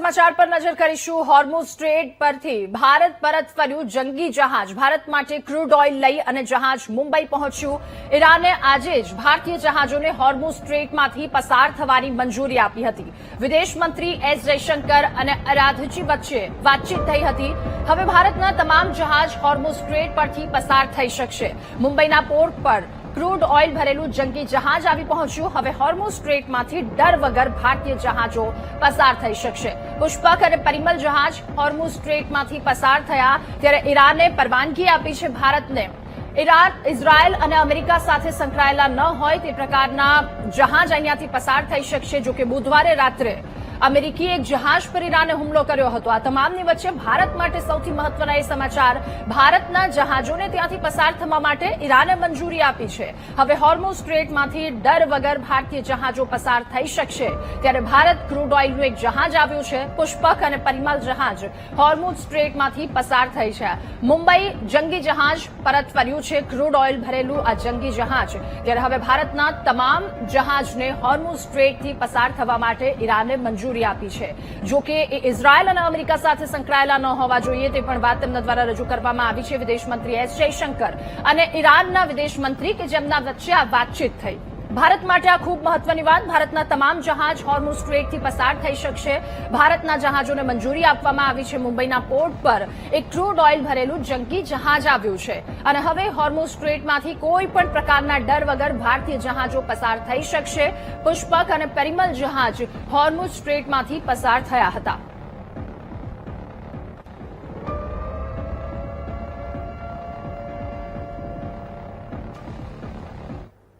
સમાચાર પર નજર કરીશું। હોર્મુઝ સ્ટ્રેટ પરથી ભારત પરત ફર્યું જંગી જહાજ। ભારત માટે ક્રૂડ ઓઇલ લઈ અને જહાજ મુંબઈ પહોંચ્યું। ઈરાને આજે જ ભારતીય જહાજોને હોર્મુઝ સ્ટ્રેટમાંથી પસાર થવાની મંજૂરી આપી હતી। વિદેશ મંત્રી એસ જયશંકર અને અરાઘચી વચ્ચે વાતચીત થઈ હતી। હવે ભારતના તમામ જહાજ હોર્મુઝ સ્ટ્રેટ પરથી પસાર થઈ શકશે। મુંબઈના પોર્ટ પર ક્રૂડ ઓઇલ ભરેલું જંગી જહાજ આવી પહોંચ્યું। હવે હોર્મુઝ સ્ટ્રેટમાંથી ડર વગર ભારતીય જહાજો પસાર થઈ શકશે। પુષ્પક અને પરિમલ જહાજ હોર્મુઝ સ્ટ્રેટમાંથી પસાર થયા ત્યારે ઈરાને પરવાનગી આપી છે ભારતને। ઈરાન ઇઝરાયલ અને અમેરિકા સાથે સંકળાયેલા ન હોય તે પ્રકારના જહાજ અહીંયાથી પસાર થઈ શકશે। જો કે બુધવારે રાત્રે અમેરિકી એક જહાજ પર ઈરાને હુમલો કર્યો હતો। આ તમામની વચ્ચે ભારત માટે સૌથી મહત્વના એ સમાચાર, ભારતના જહાજોને ત્યાંથી પસાર થવા માટે ઈરાને મંજૂરી આપી છે। હવે હોર્મુઝ સ્ટ્રેટમાંથી ડર વગર ભારતીય જહાજો પસાર થઈ શકશે। ત્યારે ભારત ક્રૂડ ઓઇલનું એક જહાજ આવ્યું છે। પુષ્પક અને પરિમલ જહાજ હોર્મુઝ સ્ટ્રેટમાંથી પસાર થઈ છે। મુંબઈ જંગી જહાજ પરત ફર્યું છે, ક્રૂડ ઓઇલ ભરેલું આ જંગી જહાજ। ત્યારે હવે ભારતના તમામ જહાજને હોર્મુઝ સ્ટ્રેટથી પસાર થવા માટે ઈરાને મંજૂરી આપી છે। જો કે એ ઇઝરાયલ અને અમેરિકા સાથે સંકળાયેલા ન હોવા જોઈએ તે પણ વાત તેમના દ્વારા રજૂ કરવામાં આવી છે। વિદેશ મંત્રી એસ જયશંકર અને ઈરાનના વિદેશ મંત્રી કે જેમના વચ્ચે આ વાતચીત થઈ। ભારત માટે આ ખૂબ મહત્વની વાત, ભારતના તમામ જહાજ હોર્મુઝ સ્ટ્રેટથી પસાર થઈ શકશે। ભારતના જહાજોને મંજૂરી આપવામાં આવી છે। મુંબઈના પોર્ટ પર એક ક્રૂડ ઓઇલ ભરેલું જંગી જહાજ આવ્યું છે અને હવે હોર્મુઝ સ્ટ્રેટમાંથી કોઈ પણ પ્રકારના ડર વગર ભારતીય જહાજો પસાર થઈ શકશે। પુષ્પક અને પરિમલ જહાજ હોર્મુઝ સ્ટ્રેટમાંથી પસાર થયા હતા।